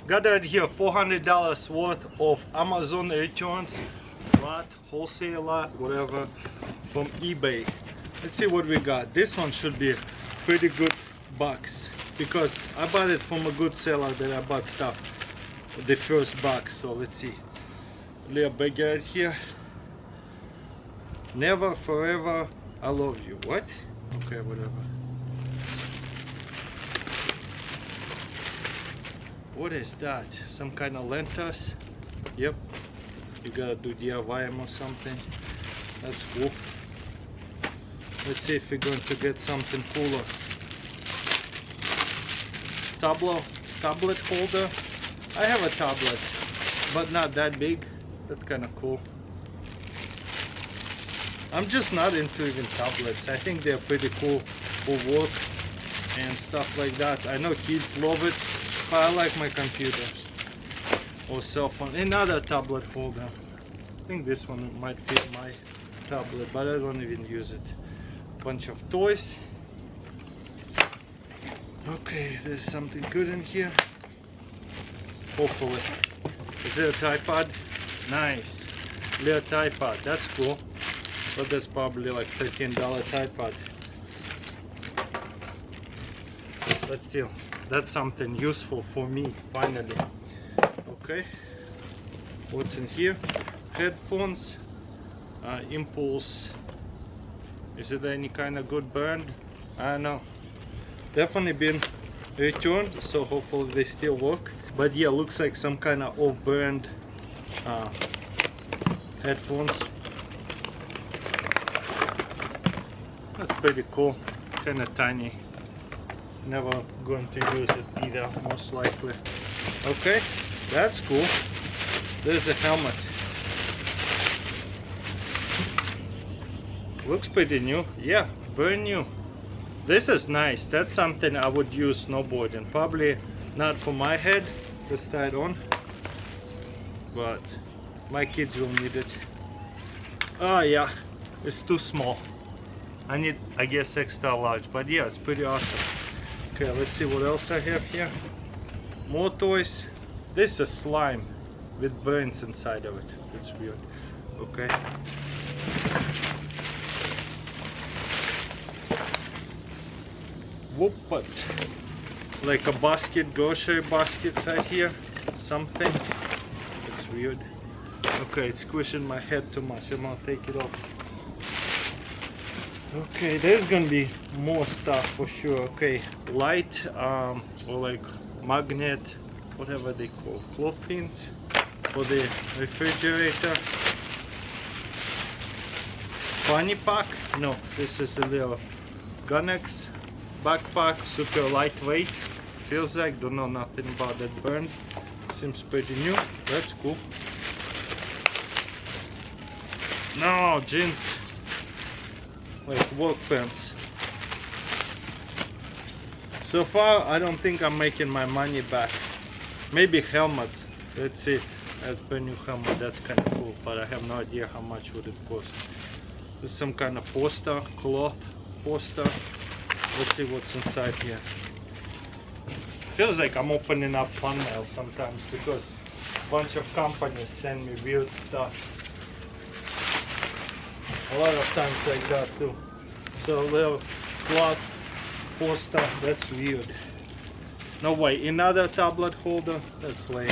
Got that here, $400 worth of Amazon returns, lot, wholesale lot, whatever, from eBay. Let's see what we got. This one should be pretty good box because I bought it from a good seller that I bought stuff the first box. So let's see. A little big right here. Never, forever, I love you. What? Okay, whatever. What is that? Some kind of lentils? Yep. You gotta do DIY them or something. That's cool. Let's see if we're going to get something cooler. Tablet holder. I have a tablet, but not that big. That's kind of cool. I'm just not into even tablets. I think they're pretty cool for work and stuff like that. I know kids love it, but I like my computers or cell phone. Another tablet holder. I think this one might fit my tablet, but I don't even use it. Bunch of toys. Okay, there's something good in here. Hopefully. Is there a tripod? Nice. Little tripod. That's cool. But that's probably like $13 tripod. But still, that's something useful for me finally. Okay. What's in here? Headphones. Impulse. Is it any kind of good brand? I don't know. Definitely been returned, so hopefully they still work. But yeah, looks like some kind of old brand headphones. That's pretty cool. Kind of tiny. Never going to use it either, most likely. Okay, that's cool. There's a helmet. Looks pretty new. Yeah, brand new. This is nice. That's something I would use snowboarding. Probably not for my head to start on, but my kids will need it. Oh yeah, it's too small. I need, I guess, extra large, but yeah, it's pretty awesome. Okay, let's see what else I have here. More toys. This is slime with brains inside of it. It's weird. Okay. Whoop-but. Like a basket, grocery basket right here. Something. It's weird. Okay, it's squishing my head too much. I'm gonna take it off. Okay, there's gonna be more stuff for sure. Okay, light or like magnet, whatever they call, cloth pins for the refrigerator. Funny pack? No, this is a little Gunnex Backpack, super lightweight. Feels like, don't know nothing about that brand. Seems pretty new. That's cool. No, jeans. Like work pants. So far, I don't think I'm making my money back. Maybe helmet. Let's see. That's a new helmet. That's kind of cool, but I have no idea how much would it cost. There's some kind of poster, cloth poster. Let's see what's inside here. Feels like I'm opening up fan mail sometimes because a bunch of companies send me weird stuff. A lot of times like that too. So a little cloth poster, that's weird. No way, another tablet holder, that's lame.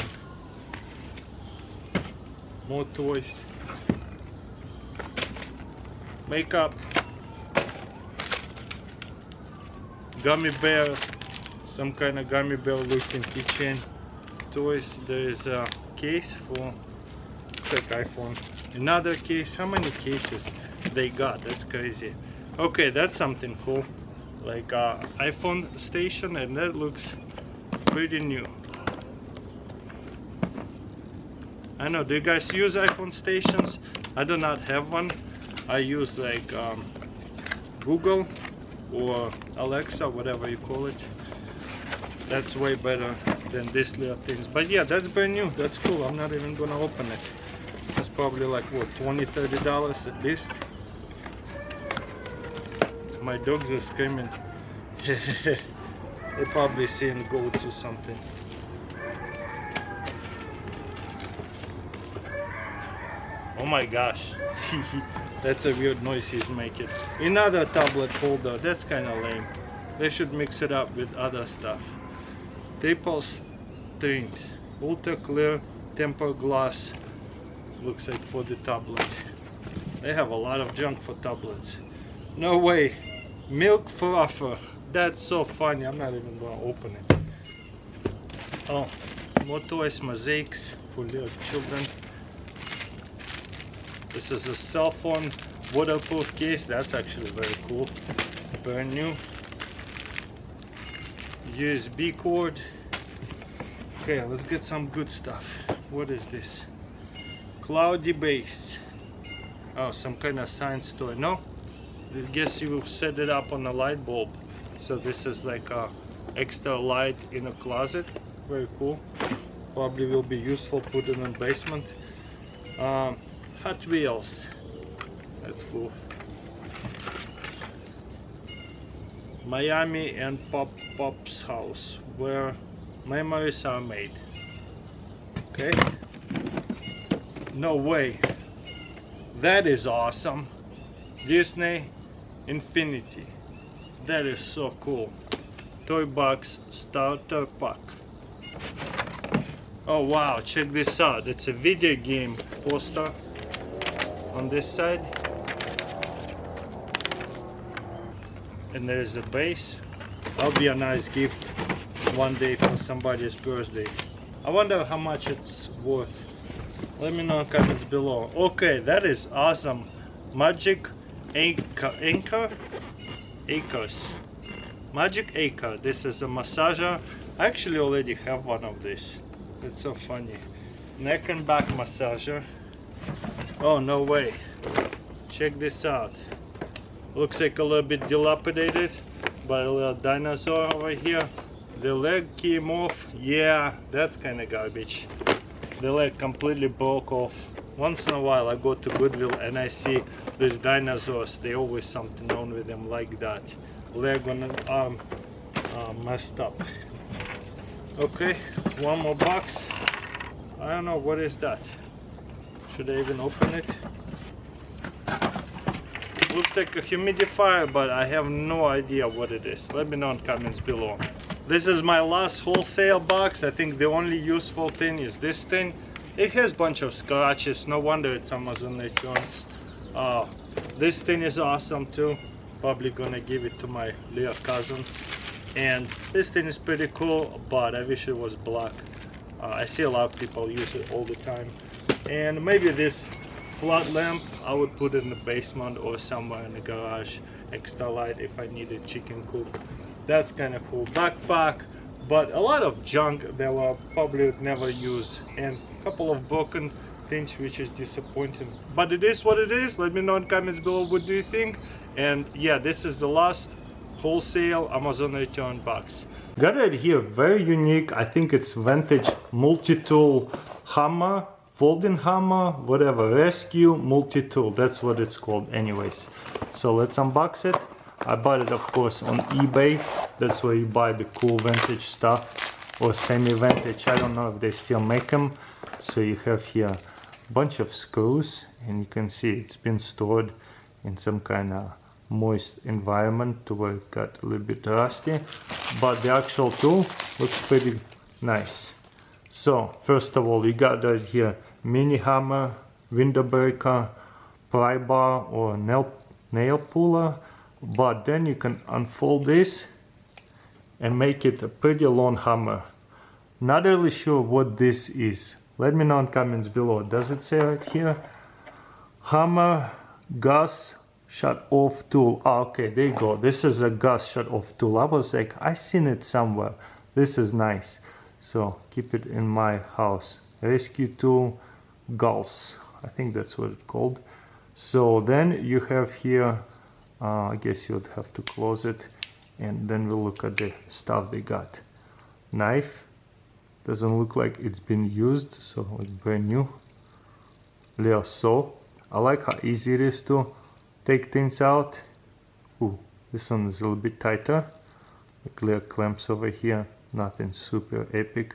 More toys. Makeup. Gummy bear, some kind of gummy bear looking keychain. Toys, there is a case for, looks like iPhone. Another case, how many cases they got? That's crazy. Okay, that's something cool. Like iPhone station, and that looks pretty new. I know, do you guys use iPhone stations? I do not have one. I use like Google or Alexa, whatever you call it. That's way better than these little things. But yeah, that's brand new. That's cool. I'm not even gonna open it. That's probably like what, $20–30 at least. My dogs are screaming. They're probably seeing goats or something. Oh my gosh. That's a weird noise he's making. Another tablet holder. That's kind of lame. They should mix it up with other stuff. Staple stained. Ultra clear tempered glass. Looks like for the tablet. They have a lot of junk for tablets. No way. Milk frother. That's so funny. I'm not even going to open it. Oh, more toys, mosaics for little children. This is a cell phone waterproof case. That's actually very cool. Brand new. USB cord. Okay, let's get some good stuff. What is this? Cloudy base. Oh, some kind of science toy. No, I guess you set it up on a light bulb. So this is like a extra light in a closet. Very cool. Probably will be useful. Put it in the basement. Hot Wheels. That's cool. Miami and Pop's house, where memories are made. Okay. No way. That is awesome. Disney Infinity. That is so cool. Toy box starter pack. Oh wow, check this out. It's a video game poster on this side. And there's a base. That'll be a nice gift one day for somebody's birthday. I wonder how much it's worth. Let me know in the comments below. Okay, that is awesome. Magic Acres. Magic Acre. This is a massager. I actually already have one of these. It's so funny. Neck and back massager. Oh, no way. Check this out. Looks like a little bit dilapidated, but a little dinosaur over here. The leg came off. Yeah, that's kind of garbage. The leg completely broke off. Once in a while I go to Goodwill and I see these dinosaurs. They always something wrong with them like that. Leg on an arm messed up. Okay, one more box. I don't know, what is that? Should I even open it? Looks like a humidifier, but I have no idea what it is. Let me know in comments below. This is my last wholesale box. I think the only useful thing is this thing. It has a bunch of scratches. No wonder it's Amazon returns. This thing is awesome too. Probably gonna give it to my little cousins. And this thing is pretty cool, but I wish it was black. I see a lot of people use it all the time. And maybe this flat lamp, I would put it in the basement or somewhere in the garage. Extra light if I need a chicken coop. That's kind of cool. Backpack, but a lot of junk that I probably would never use. And a couple of broken things, which is disappointing. But it is what it is. Let me know in comments below what do you think. And yeah, this is the last wholesale Amazon return box. Got it here, very unique. I think it's vintage multi-tool hammer, folding hammer, whatever, rescue multi-tool. That's what it's called anyways. So let's unbox it. I bought it of course on eBay. That's where you buy the cool vintage stuff, or semi-vintage. I don't know if they still make them. So you have here a bunch of screws, and you can see it's been stored in some kind of moist environment to where it got a little bit rusty, but the actual tool looks pretty nice. So first of all, you got right here mini hammer, window breaker, pry bar or nail puller, but then you can unfold this and make it a pretty long hammer. Not really sure what this is. Let me know in comments below. Does it say right here? Hammer gas shut off tool. Oh, okay, there you go. This is a gas shut off tool. I was like, I seen it somewhere. This is nice. So keep it in my house. Rescue tool, gulls. I think that's what it's called. So then you have here, I guess you would have to close it, and then we'll look at the stuff they got. Knife. Doesn't look like it's been used, so it's brand new. Little saw. I like how easy it is to take things out. Ooh, this one is a little bit tighter. Like little clamps over here. Nothing super epic.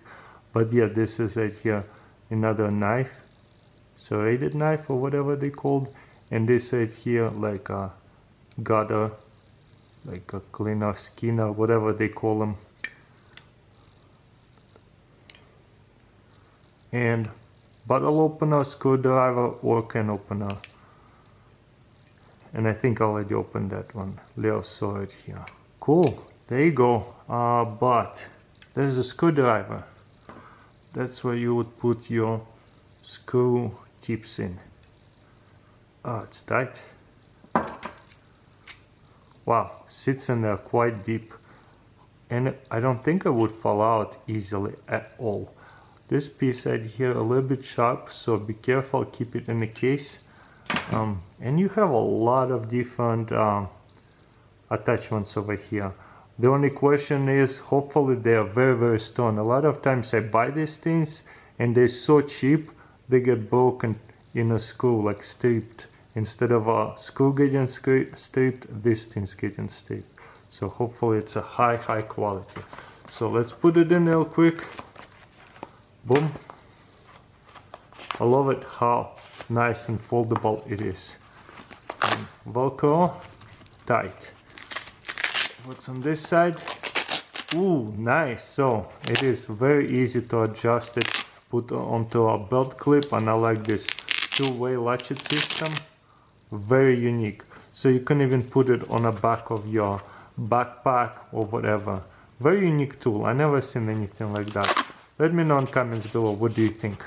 But yeah, this is right here another knife. serrated knife or whatever they called, and they said here like a gutter, like a cleaner, skinner, whatever they call them. And bottle opener, screwdriver, or can opener. And I think I already opened that one. Leo saw it here. Cool, there you go. But there's a screwdriver. That's where you would put your screw tips in. Oh, it's tight. Wow, sits in there quite deep. And I don't think it would fall out easily at all. This piece right here a little bit sharp, so be careful, keep it in the case. And you have a lot of different attachments over here. The only question is, hopefully they are very, very strong. A lot of times I buy these things and they're so cheap, they get broken in a screw, like stripped. Instead of a screw getting stripped, these things getting stripped. So hopefully it's a high quality. So let's put it in real quick. Boom. I love it how nice and foldable it is. And Velcro, tight. What's on this side? Ooh, nice. So it is very easy to adjust it, put onto a belt clip, and I like this two-way latchet system. Very unique. So you can even put it on the back of your backpack or whatever. Very unique tool. I never seen anything like that. Let me know in comments below, what do you think?